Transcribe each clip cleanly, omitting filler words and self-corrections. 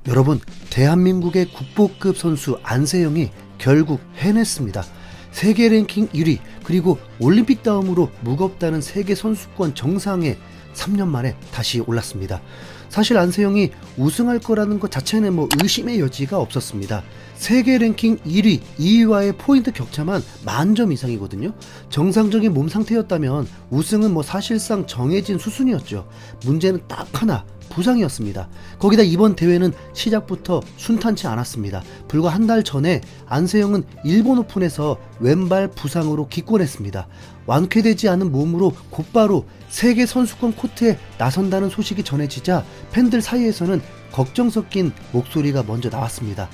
여러분, 대한민국의 국보급 선수 안세영이 결국 해냈습니다. 세계 랭킹 1위, 그리고 올림픽 다음으로 무겁다는 세계 선수권 정상에 3년 만에 다시 올랐습니다. 사실 안세영이 우승할 거라는 것 자체는 의심의 여지가 없었습니다. 세계 랭킹 1위, 2위와의 포인트 격차만 10,000점 이상이거든요. 정상적인 몸 상태였다면 우승은 사실상 정해진 수순이었죠. 문제는 딱 하나, 부상이었습니다. 거기다 이번 대회는 시작부터 순탄치 않았습니다. 불과 한 달 전에 안세영은 일본 오픈에서 왼발 부상으로 기권했습니다. 완쾌되지 않은 몸으로 곧바로 세계 선수권 코트에 나선다는 소식이 전해지자 팬들 사이에서는 걱정 섞인 목소리가 먼저 나왔습니다.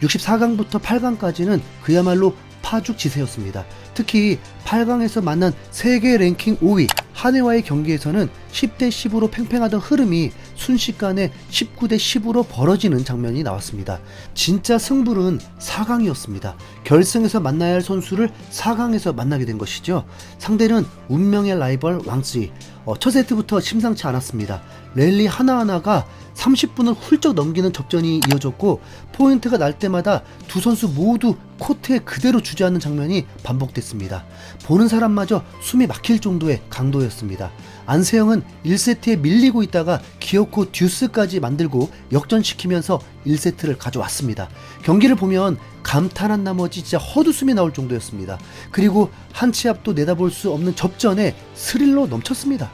64강부터 8강까지는 그야말로 파죽지세였습니다. 특히 8강에서 만난 세계 랭킹 5위 한해와의 경기에서는 10대 10으로 팽팽하던 흐름이 순식간에 19대 10으로 벌어지는 장면이 나왔습니다. 진짜 승부는 4강이었습니다. 결승에서 만나야 할 선수를 4강에서 만나게 된 것이죠. 상대는 운명의 라이벌 왕지. 첫 세트부터 심상치 않았습니다. 랠리 하나하나가 30분을 훌쩍 넘기는 접전이 이어졌고, 포인트가 날 때마다 두 선수 모두 코트에 그대로 주저앉는 장면이 반복됐습니다. 보는 사람마저 숨이 막힐 정도의 강도였습니다. 안세영은 1세트에 밀리고 있다가 기어코 듀스까지 만들고 역전시키면서 1세트를 가져왔습니다. 경기를 보면 감탄한 나머지 진짜 헛웃음이 나올 정도였습니다. 그리고 한 치 앞도 내다볼 수 없는 접전에 스릴로 넘쳤습니다.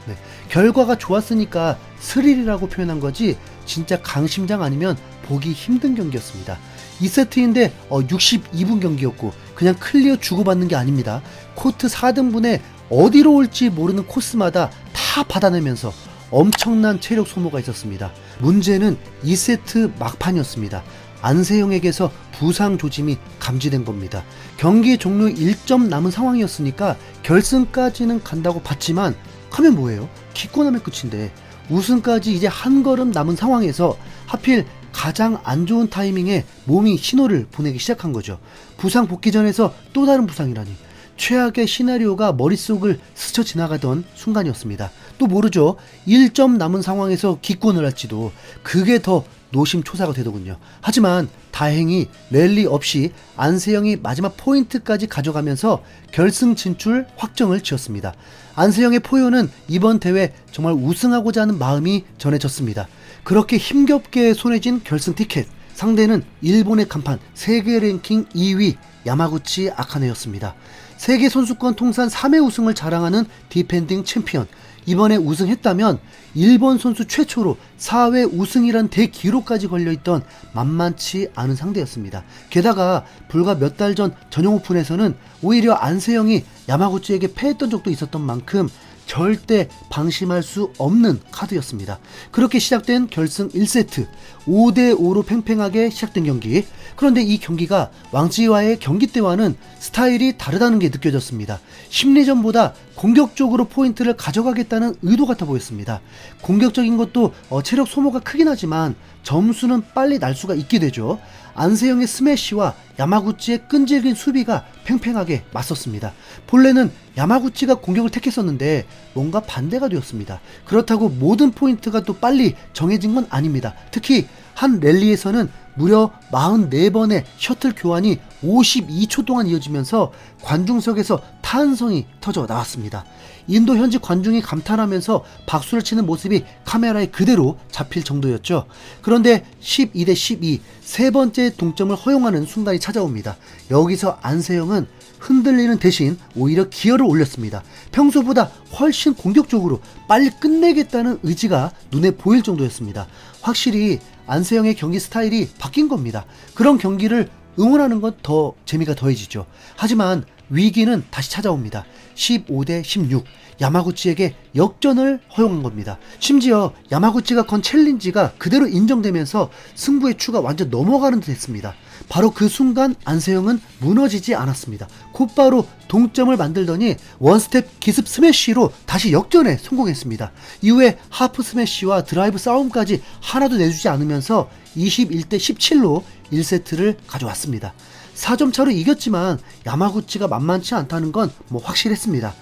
결과가 좋았으니까 스릴이라고 표현한 거지 진짜 강심장 아니면 보기 힘든 경기였습니다. 2세트인데 62분 경기였고 그냥 클리어 주고받는 게 아닙니다. 코트 4등분에 어디로 올지 모르는 코스마다 다 받아내면서 엄청난 체력 소모가 있었습니다. 문제는 2세트 막판이었습니다. 안세영에게서 부상 조짐이 감지된 겁니다. 경기 종료 1점 남은 상황이었으니까 결승까지는 간다고 봤지만 하면 뭐예요? 기권하면 끝인데 우승까지 이제 한 걸음 남은 상황에서 하필 가장 안 좋은 타이밍에 몸이 신호를 보내기 시작한 거죠. 부상 복귀전에서 또 다른 부상이라니. 최악의 시나리오가 머릿속을 스쳐 지나가던 순간이었습니다. 또 모르죠. 1점 남은 상황에서 기권을 할지도. 그게 더 노심초사가 되더군요. 하지만 다행히 랠리 없이 안세영이 마지막 포인트까지 가져가면서 결승 진출 확정을 지었습니다. 안세영의 포효는 이번 대회 정말 우승하고자 하는 마음이 전해졌습니다. 그렇게 힘겹게 손에 쥔 결승 티켓. 상대는 일본의 간판 세계 랭킹 2위 야마구치 아카네였습니다. 세계 선수권 통산 3회 우승을 자랑하는 디펜딩 챔피언. 이번에 우승했다면 일본 선수 최초로 4회 우승이란 대기록까지 걸려있던 만만치 않은 상대였습니다. 게다가 불과 몇 달 전 전용 오픈에서는 오히려 안세영이 야마구치에게 패했던 적도 있었던 만큼 절대 방심할 수 없는 카드였습니다. 그렇게 시작된 결승 1세트 5대5로 팽팽하게 시작된 경기. 그런데 이 경기가 왕지와의 경기 때와는 스타일이 다르다는 게 느껴졌습니다. 심리전보다 공격적으로 포인트를 가져가겠다는 의도 같아 보였습니다. 공격적인 것도 체력 소모가 크긴 하지만 점수는 빨리 날 수가 있게 되죠. 안세영의 스매시와 야마구치의 끈질긴 수비가 팽팽하게 맞섰습니다. 본래는 야마구치가 공격을 택했었는데 뭔가 반대가 되었습니다. 그렇다고 모든 포인트가 또 빨리 정해진 건 아닙니다. 특히 한 랠리에서는 무려 44번의 셔틀 교환이 52초 동안 이어지면서 관중석에서 탄성이 터져 나왔습니다. 인도 현지 관중이 감탄하면서 박수를 치는 모습이 카메라에 그대로 잡힐 정도였죠. 그런데 12대 12 세 번째 동점을 허용하는 순간이 찾아옵니다. 여기서 안세영은 흔들리는 대신 오히려 기어를 올렸습니다. 평소보다 훨씬 공격적으로 빨리 끝내겠다는 의지가 눈에 보일 정도였습니다. 확실히 안세영의 경기 스타일이 바뀐 겁니다. 그런 경기를 응원하는 건 더 재미가 더해지죠. 하지만 위기는 다시 찾아옵니다. 15대 16 야마구치에게 역전을 허용한 겁니다. 심지어 야마구치가 건 챌린지가 그대로 인정되면서 승부의 추가 완전 넘어가는 듯 했습니다. 바로 그 순간 안세영은 무너지지 않았습니다. 곧바로 동점을 만들더니 원스텝 기습 스매시로 다시 역전에 성공했습니다. 이후에 하프 스매시와 드라이브 싸움까지 하나도 내주지 않으면서 21대 17로 1세트를 가져왔습니다. 4점 차로 이겼지만 야마구치가 만만치 않다는 건 확실했습니다.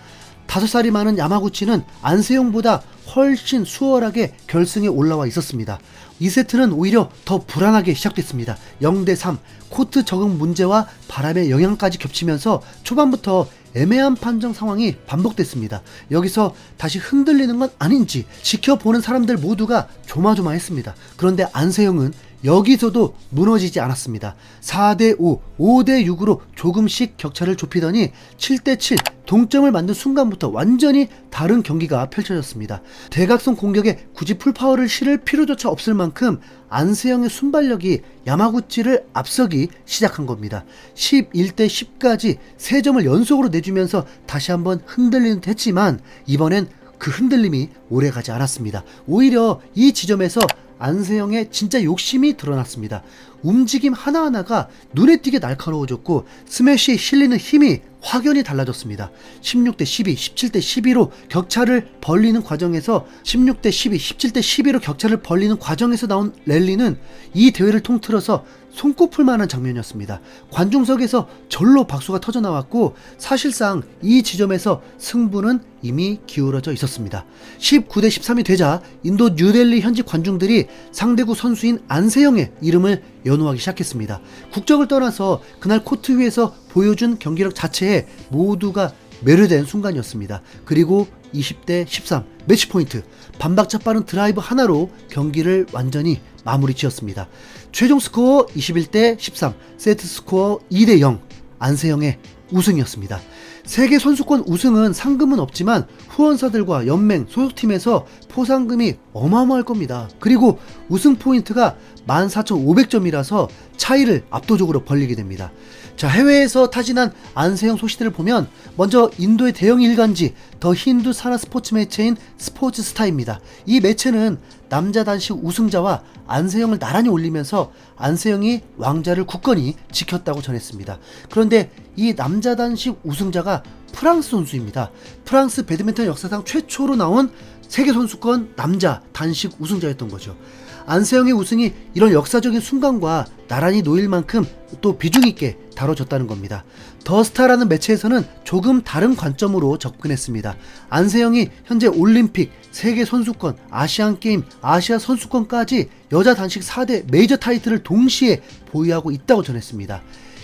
5살이 많은 야마구치는 안세영보다 훨씬 수월하게 결승에 올라와 있었습니다. 2세트는 오히려 더 불안하게 시작됐습니다. 0대3 코트 적응 문제와 바람의 영향까지 겹치면서 초반부터 애매한 판정 상황이 반복됐습니다. 여기서 다시 흔들리는 건 아닌지 지켜보는 사람들 모두가 조마조마했습니다. 그런데 안세영은 여기서도 무너지지 않았습니다. 4대5, 5대6으로 조금씩 격차를 좁히더니 7대7 동점을 만든 순간부터 완전히 다른 경기가 펼쳐졌습니다. 대각선 공격에 굳이 풀파워를 실을 필요조차 없을 만큼 안세영의 순발력이 야마구치를 앞서기 시작한 겁니다. 11대10까지 3점을 연속으로 내주면서 다시 한번 흔들리는 듯 했지만 이번엔 그 흔들림이 오래가지 않았습니다. 오히려 이 지점에서 안세영의 진짜 욕심이 드러났습니다. 움직임 하나하나가 눈에 띄게 날카로워졌고 스매시에 실리는 힘이 확연히 달라졌습니다. 16대12, 17대12로 격차를 벌리는 과정에서 16대12, 17대12로 격차를 벌리는 과정에서 나온 랠리는 이 대회를 통틀어서 손꼽을 만한 장면이었습니다. 관중석에서 절로 박수가 터져나왔고 사실상 이 지점에서 승부는 이미 기울어져 있었습니다. 19대13이 되자 인도 뉴델리 현지 관중들이 상대국 선수인 안세영의 이름을 연호하기 시작했습니다. 국적을 떠나서 그날 코트 위에서 보여준 경기력 자체에 모두가 매료된 순간이었습니다. 그리고 20대13 매치 포인트 반박자 빠른 드라이브 하나로 경기를 완전히 마무리 지었습니다. 최종 스코어 21대13 세트 스코어 2대0 안세영의 우승이었습니다. 세계 선수권 우승은 상금은 없지만 후원사들과 연맹 소속팀에서 포상금이 어마어마할 겁니다. 그리고 우승 포인트가 14,500점이라서 차이를 압도적으로 벌리게 됩니다. 자, 해외에서 타진한 안세영 소식들을 보면 먼저 인도의 대형 일간지 더 힌두 산하 스포츠 매체인 스포츠스타입니다. 이 매체는 남자 단식 우승자와 안세영을 나란히 올리면서 안세영이 왕자를 굳건히 지켰다고 전했습니다. 그런데 이 남자 단식 우승자가 프랑스 선수입니다. 프랑스 배드민턴 역사상 최초로 나온 세계선수권 남자 단식 우승자였던 거죠. 안세영의 우승이 이런 역사적인 순간과 나란히 놓일 만큼 또 비중있게 다뤄졌다는 겁니다. 더스타라는 매체에서는 조금 다른 관점으로 접근했습니다. 안세영이 현재 올림픽, 세계선수권, 아시안게임, 아시아선수권까지 여자 단식 4대 메이저 타이틀을 동시에 보유하고 있다고 전했습니다.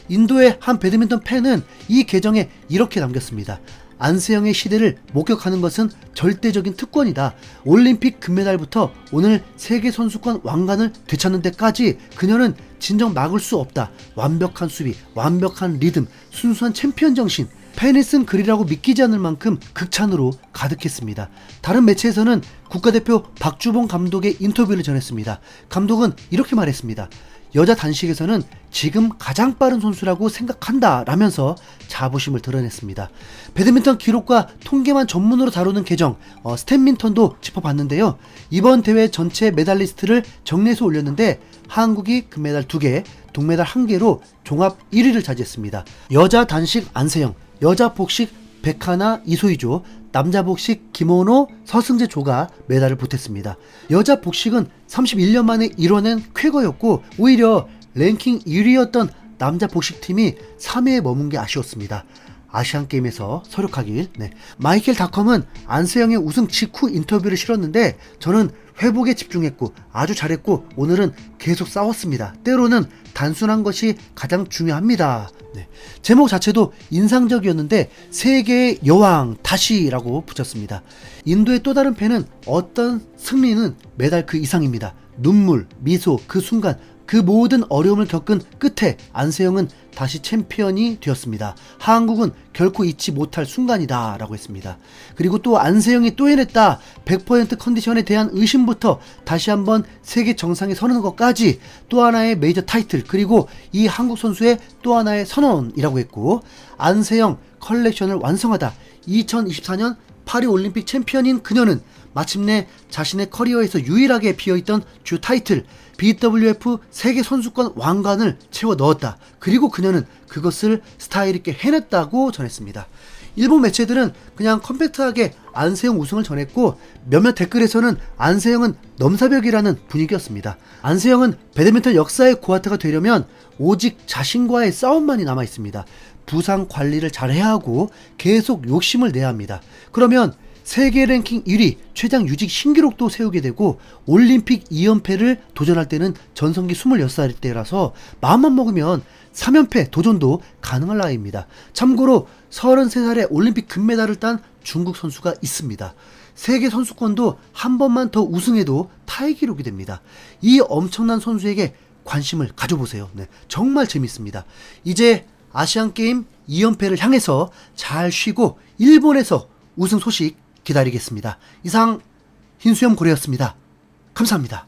인도의 한 배드민턴 팬은 이 계정에 이렇게 남겼습니다. 안세영의 시대를 목격하는 것은 절대적인 특권이다. 올림픽 금메달부터 오늘 세계선수권 왕관을 되찾는 데까지 그녀는 진정 막을 수 없다. 완벽한 수비, 완벽한 리듬, 순수한 챔피언 정신, 팬이 쓴 글이라고 믿기지 않을 만큼 극찬으로 가득했습니다. 다른 매체에서는 국가대표 박주봉 감독의 인터뷰를 전했습니다. 감독은 이렇게 말했습니다. 여자 단식에서는 지금 가장 빠른 선수라고 생각한다 라면서 자부심을 드러냈습니다. 배드민턴 기록과 통계만 전문으로 다루는 계정 스탠민턴도 짚어봤는데요. 이번 대회 전체 메달리스트를 정리해서 올렸는데 한국이 금메달 2개, 동메달 1개로 종합 1위를 차지했습니다. 여자 단식 안세영, 여자 복식 백하나 이소희조, 남자 복식 김원호, 서승재 조가 메달을 보탰습니다. 여자 복식은 31년 만에 이뤄낸 쾌거였고 오히려 랭킹 1위였던 남자 복식팀이 3위에 머문 게 아쉬웠습니다. 아시안게임에서 서력하길. 마이켈 닷컴은 안세영의 우승 직후 인터뷰를 실었는데 저는 회복에 집중했고 아주 잘했고 오늘은 계속 싸웠습니다. 때로는 단순한 것이 가장 중요합니다. 제목 자체도 인상적이었는데 세계의 여왕 다시라고 붙였습니다. 인도의 또 다른 팬은 어떤 승리는 메달 그 이상입니다. 눈물, 미소, 그 순간 그 모든 어려움을 겪은 끝에 안세영은 다시 챔피언이 되었습니다. 한국은 결코 잊지 못할 순간이다 라고 했습니다. 그리고 또 안세영이 또 해냈다. 100% 컨디션에 대한 의심부터 다시 한번 세계 정상에 서는 것까지 또 하나의 메이저 타이틀 그리고 이 한국 선수의 또 하나의 선언이라고 했고 안세영 컬렉션을 완성하다. 2024년 파리올림픽 챔피언인 그녀는 마침내 자신의 커리어에서 유일하게 비어있던 주 타이틀 BWF 세계선수권 왕관을 채워 넣었다. 그리고 그녀는 그것을 스타일 있게 해냈다고 전했습니다. 일본 매체들은 그냥 컴팩트하게 안세영 우승을 전했고 몇몇 댓글에서는 안세영은 넘사벽이라는 분위기였습니다. 안세영은 배드민턴 역사의 고아트가 되려면 오직 자신과의 싸움만이 남아있습니다. 부상 관리를 잘해야 하고 계속 욕심을 내야 합니다. 그러면 세계 랭킹 1위 최장 유직 신기록도 세우게 되고 올림픽 2연패를 도전할 때는 전성기 26살 때라서 마음만 먹으면 3연패 도전도 가능할 나이입니다. 참고로 33살에 올림픽 금메달을 딴 중국 선수가 있습니다. 세계 선수권도 한 번만 더 우승해도 타이 기록이 됩니다. 이 엄청난 선수에게 관심을 가져보세요. 네, 정말 재밌습니다. 이제 아시안게임 2연패를 향해서 잘 쉬고 일본에서 우승 소식 기다리겠습니다. 이상 흰수염 고래였습니다. 감사합니다.